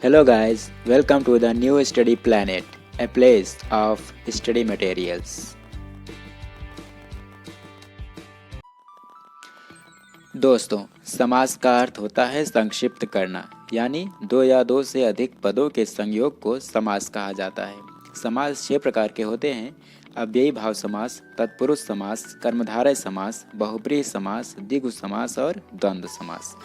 Hello guys, welcome to the new study planet, a place of study materials. दोस्तों, समास का अर्थ होता है संक्षिप्त करना, यानी दो या दो से अधिक पदों के संयोग को समास कहा जाता है। समास 6 प्रकार के होते हैं: अव्ययी भाव समास, तत्पुरुष समास, कर्मधारय समास, बहुब्रीहि समास, द्विगु समास और द्वंद्व समास।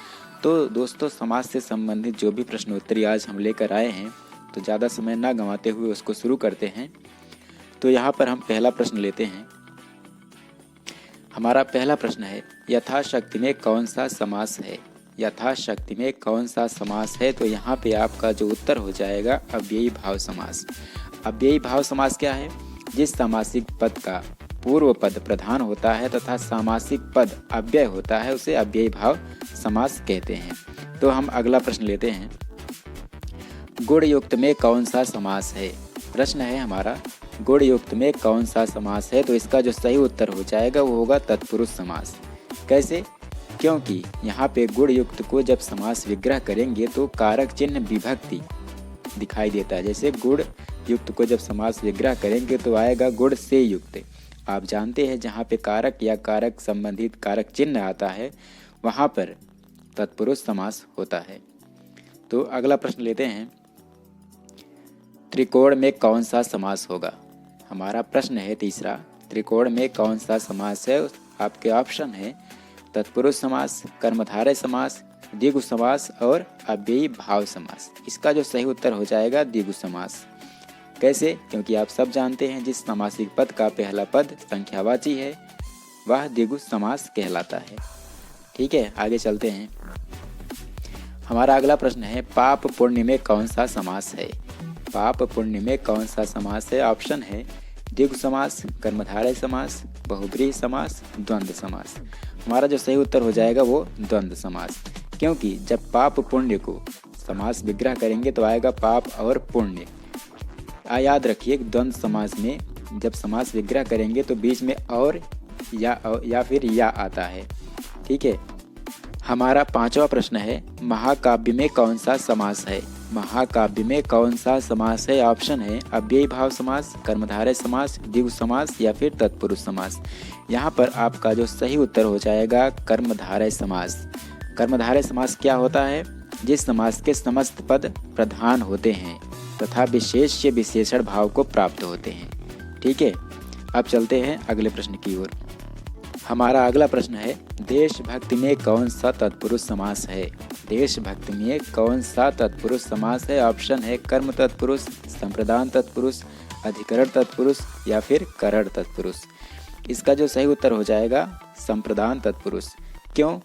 तो दोस्तों, समास से संबंधित जो भी प्रश्नोत्तरी आज हम लेकर आए हैं, तो ज़्यादा समय ना गंवाते हुए उसको शुरू करते हैं। तो यहाँ पर हम पहला प्रश्न लेते हैं। हमारा पहला प्रश्न है, यथाशक्ति में कौन सा समास है? यथाशक्ति में कौन सा समास है? तो यहाँ पे आपका जो उत्तर हो जाएगा अव्ययी भाव समास। अव्ययी भाव समास क्या है? जिस सामासिक पद का पूर्व पद प्रधान होता है तथा सामासिक पद अव्यय होता है उसे अव्ययी भाव समास कहते हैं। तो हम अगला प्रश्न लेते हैं। गुण युक्त में कौन सा समास है? प्रश्न है हमारा, गुण युक्त में कौन सा समास है? तो इसका जो सही उत्तर हो जाएगा वो होगा तत्पुरुष समास। कैसे? क्योंकि यहाँ पे गुण युक्त को जब समास विग्रह करेंगे तो कारक चिन्ह विभक्ति दिखाई देता है। जैसे गुण युक्त को जब समास विग्रह करेंगे तो आएगा गुण से युक्त। आप जानते हैं जहाँ पे कारक या कारक संबंधित कारक चिन्ह आता है वहाँ पर तत्पुरुष समास होता है। तो अगला प्रश्न लेते हैं। त्रिकोण में कौन सा समास होगा? हमारा प्रश्न है तीसरा, त्रिकोण में कौन सा समास है? आपके ऑप्शन है तत्पुरुष समास, कर्मधारय समास, द्विगु समास और अव्ययी भाव समास। इसका जो सही उत्तर हो जाएगा द्विगु समास। कैसे? क्योंकि आप सब जानते हैं जिस सामासिक पद का पहला पद संख्यावाची है वह द्विगु समास कहलाता है। ठीक है, आगे चलते हैं। हमारा अगला प्रश्न है, पाप पुण्य में कौन सा समास है? पाप पुण्य में कौन सा समास है? ऑप्शन है द्विगु समास, कर्मधारय समास, बहुब्रीहि समास, द्वंद्व समास। हमारा जो सही उत्तर हो जाएगा वो द्वंद्व समास। क्योंकि जब पाप पुण्य को समास विग्रह करेंगे तो आएगा पाप और पुण्य। याद रखिए, द्वंद्व समास में जब समास विग्रह करेंगे तो बीच में और या फिर या आता है। ठीक है। हमारा पांचवा प्रश्न है, महाकाव्य में कौन सा समास है? महाकाव्य में कौन सा समास है? ऑप्शन है अव्ययी भाव समास, कर्मधारय समास, द्विगु समास या फिर तत्पुरुष समास। यहाँ पर आपका जो सही उत्तर हो जाएगा कर्मधारय समास। कर्मधारय समास क्या होता है? जिस समास के समस्त पद प्रधान होते हैं तथा विशेष विशेषण भाव को प्राप्त होते हैं। ठीक है, अब चलते हैं अगले प्रश्न की ओर। हमारा अगला प्रश्न है, देशभक्ति में कौन सा तत्पुरुष समास है? देशभक्ति में कौन सा तत्पुरुष समास है? ऑप्शन है कर्म तत्पुरुष, संप्रदान तत्पुरुष, अधिकरण तत्पुरुष या फिर करण तत्पुरुष। इसका जो सही उत्तर हो जाएगा संप्रदान तत्पुरुष। क्यों?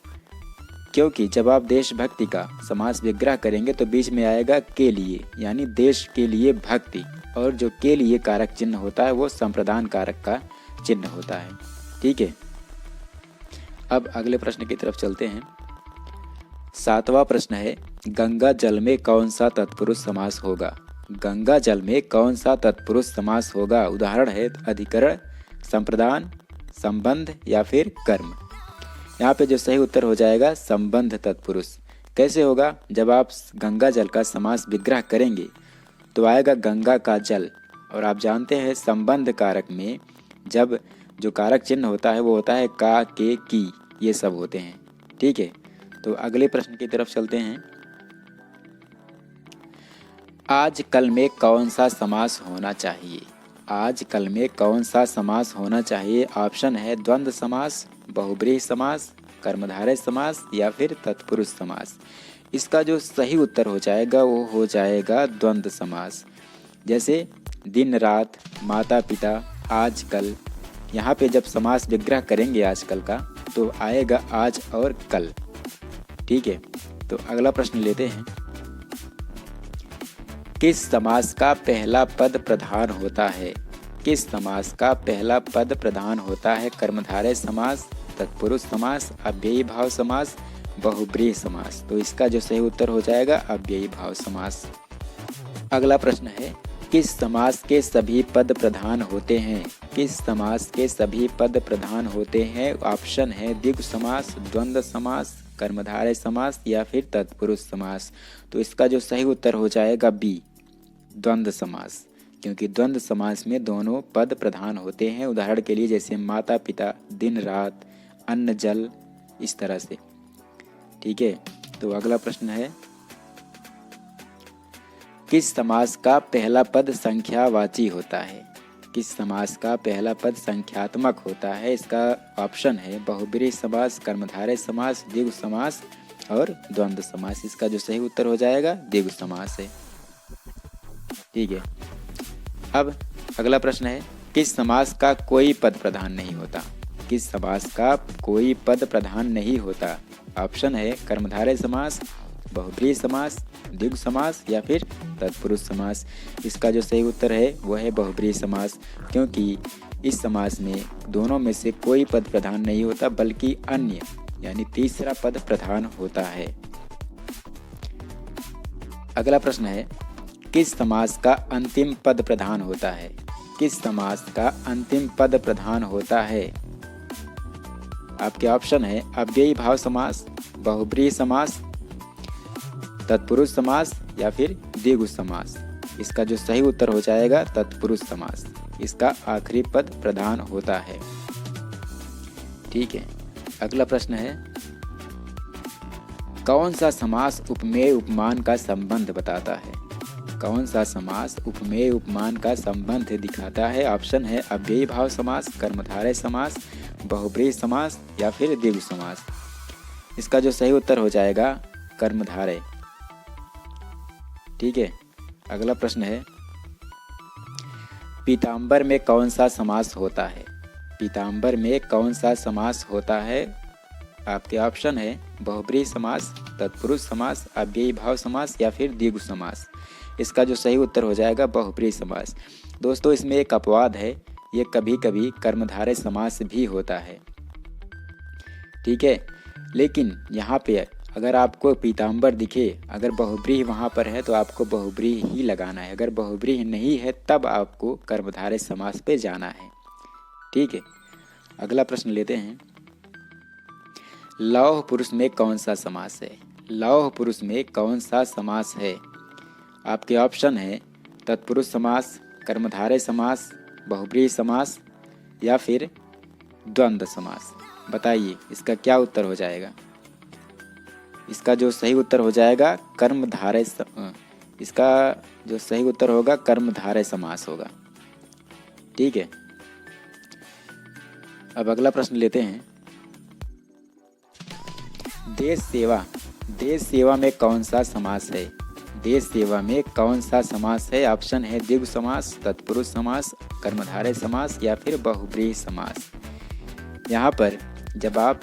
क्योंकि जब आप देशभक्ति का समास विग्रह करेंगे तो बीच में आएगा के लिए, यानी देश के लिए भक्ति, और जो के लिए कारक चिन्ह होता है वो संप्रदान कारक का चिन्ह होता है। ठीक है, अब अगले प्रश्न की तरफ चलते हैं। 7वां प्रश्न है, गंगा जल में कौन सा तत्पुरुष समास होगा? गंगा जल में कौन सा तत्पुरुष समास होगा? उदाहरण है अधिकरण, संप्रदान, संबंध या फिर कर्म। यहाँ पे जो सही उत्तर हो जाएगा संबंध तत्पुरुष। कैसे होगा? जब आप गंगा जल का समास विग्रह करेंगे तो आएगा गंगा का जल, और आप जानते हैं संबंध कारक में जब जो कारक चिन्ह होता है वो होता है का, के, की, ये सब होते हैं। ठीक है, तो अगले प्रश्न की तरफ चलते हैं। आज कल में कौन सा समास होना चाहिए? आज कल में कौन सा समास होना चाहिए? ऑप्शन है द्वंद्व समास, बहुब्रीहि समास, कर्मधारय समास या फिर तत्पुरुष समास। इसका जो सही उत्तर हो जाएगा वो हो जाएगा द्वंद्व समास। जैसे दिन रात, माता पिता, आजकल। यहाँ पे जब समास विग्रह करेंगे आजकल का तो आएगा आज और कल। ठीक है, तो अगला प्रश्न लेते हैं। किस समास का पहला पद प्रधान होता है? किस समास का पहला पद प्रधान होता है? कर्मधारय समास, तत्पुरुष समास, अव्ययी भाव समास, बहुब्रीहि समास। तो इसका जो सही उत्तर हो जाएगा अव्ययी भाव समास। अगला प्रश्न है, किस समास के सभी पद प्रधान होते हैं? किस समास के सभी पद प्रधान होते हैं? ऑप्शन है द्विगु समास, द्वंद्व समास, कर्मधारय समास या फिर तत्पुरुष समास। तो इसका जो सही उत्तर हो जाएगा बी, द्वंद्व समास, क्योंकि द्वंद्व समास में दोनों पद प्रधान होते हैं। उदाहरण के लिए जैसे माता पिता, दिन रात, अन्न जल, इस तरह से। ठीक है, तो अगला प्रश्न है, किस समास का पहला पद संख्यावाची होता है? किस समास का पहला पद संख्यात्मक होता है? इसका ऑप्शन है बहुब्रीहि समास, कर्मधारय समास, द्विगु समास और द्वंद्व समास। इसका जो सही उत्तर हो जाएगा द्विगु समास है। ठीक है, अब अगला प्रश्न है, किस समास का कोई पद प्रधान नहीं होता? किस समास का कोई पद प्रधान नहीं होता? ऑप्शन है कर्मधारय समास, बहुब्रीहि समास, द्विगु समास या फिर तत्पुरुष समास। इसका जो सही उत्तर है वह है बहुब्रीहि समास, क्योंकि इस समास में दोनों में से कोई पद प्रधान नहीं होता बल्कि अन्य यानी तीसरा पद प्रधान होता है। अगला प्रश्न है, किस समास का अंतिम पद प्रधान होता है? किस समास का अंतिम पद प्रधान होता है? आपके ऑप्शन है अव्ययी भाव समास, बहुब्रीहि समास, तत्पुरुष समास या फिर द्विगु समास। इसका जो सही उत्तर हो जाएगा तत्पुरुष समास, इसका आखिरी पद प्रधान होता है। ठीक है, अगला प्रश्न है, कौन सा समास उपमेय उपमान का संबंध बताता है? कौन सा समास उपमेय उपमान का संबंध दिखाता है? ऑप्शन है अव्ययी भाव समास, कर्मधारय समास, बहुब्रीहि समास या फिर द्विगु समास। इसका जो सही उत्तर हो जाएगा कर्मधारय। ठीक है, अगला प्रश्न है, पीताम्बर में कौन सा समास होता है? पीताम्बर में कौन सा समास होता है? आपके ऑप्शन है बहुब्रीहि समास, तत्पुरुष समास, अव्ययी भाव समास या फिर द्विगु समास। इसका जो सही उत्तर हो जाएगा बहुब्रीहि समास। दोस्तों, इसमें एक अपवाद है, ये कभी कभी कर्मधारय समास भी होता है। ठीक है, लेकिन यहाँ पे अगर आपको पीताम्बर दिखे, अगर बहुब्रीहि वहाँ पर है तो आपको बहुब्रीहि ही लगाना है। अगर बहुब्रीहि नहीं है तब आपको कर्मधारय समास पे जाना है। ठीक है, अगला प्रश्न लेते हैं, लौह पुरुष में कौन सा समास है? लौह पुरुष में कौन सा समास है? आपके ऑप्शन है तत्पुरुष समास, कर्मधारय समास, बहुब्रीहि समास या फिर द्वंद्व समास। बताइए इसका क्या उत्तर हो जाएगा? इसका जो सही उत्तर हो जाएगा कर्मधारय, इसका जो सही उत्तर होगा कर्मधारय समास होगा। ठीक है, अब अगला प्रश्न लेते हैं, देश सेवा, देश सेवा में कौन सा समास है? देश सेवा में कौन सा समास है? ऑप्शन है द्विगु समास, तत्पुरुष समास, कर्मधारय समास या फिर बहुब्रीहि समास। यहाँ पर जब आप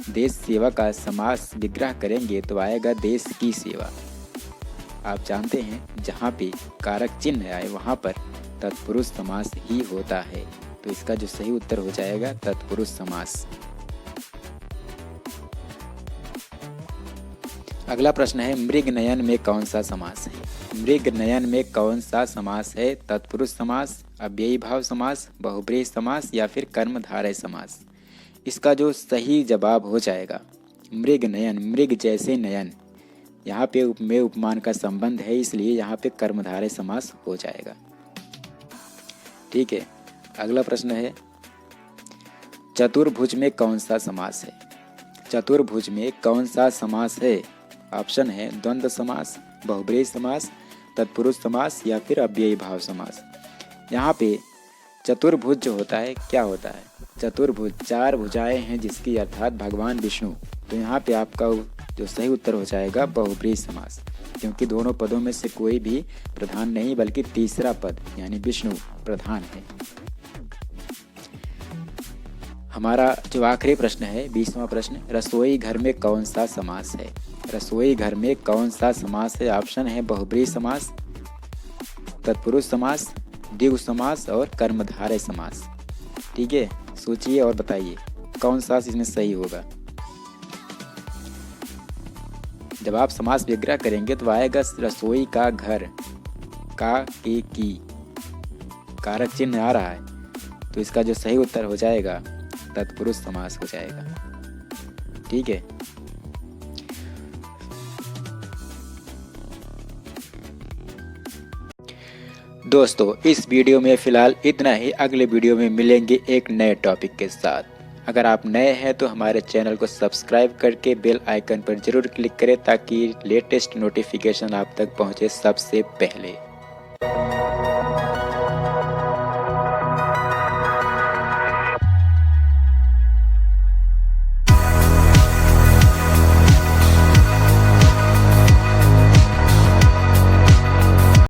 देश सेवा का समास विग्रह करेंगे तो आएगा देश की सेवा। आप जानते हैं जहाँ पे कारक चिन्ह आए वहाँ पर तत्पुरुष समास ही होता है। तो इसका जो सही उत्तर हो जाएगा तत्पुरुष समास। अगला प्रश्न है, मृग नयन में कौन सा समास है? मृग नयन में कौन सा समास है? तत्पुरुष समास, अव्ययी भाव समास, बहुब्रीहि समास या फिर कर्मधारय समास। इसका जो सही जवाब हो जाएगा मृग नयन, मृग जैसे नयन। यहाँ पे उपमेय उपमान का संबंध है, इसलिए यहाँ पे कर्मधारय समास हो जाएगा। ठीक है, अगला प्रश्न है, चतुर्भुज में कौन सा समास है? चतुर्भुज में कौन सा समास है? ऑप्शन है द्वंद्व समास, बहुब्रीहि समास, तत्पुरुष समास या फिर अव्ययी भाव समास। यहाँ पे चतुर्भुज जो होता है क्या होता है? चतुर्भुज, चार भुजाएं हैं जिसकी अर्थात भगवान विष्णु। तो यहाँ पे आपका जो सही उत्तर हो जाएगा बहुब्रीहि समास, क्योंकि दोनों पदों में से कोई भी प्रधान नहीं बल्कि तीसरा पद यानी विष्णु प्रधान है। हमारा जो आखिरी प्रश्न है 20वां प्रश्न, रसोई घर में कौन सा समास है? रसोई घर में कौन सा समास है? ऑप्शन है बहुब्रीहि समास, तत्पुरुष समास, द्विगु समास और कर्मधारय समास। ठीक है, सोचिए और बताइए कौन सा इसमें सही होगा। जब आप समास विग्रह करेंगे तो आएगा रसोई का घर, का के की, कारक चिन्ह आ रहा है, तो इसका जो सही उत्तर हो जाएगा तत्पुरुष समास हो जाएगा। ठीक है, दोस्तों इस वीडियो में फ़िलहाल इतना ही। अगले वीडियो में मिलेंगे एक नए टॉपिक के साथ। अगर आप नए हैं तो हमारे चैनल को सब्सक्राइब करके बेल आइकन पर ज़रूर क्लिक करें ताकि लेटेस्ट नोटिफिकेशन आप तक पहुंचे सबसे पहले।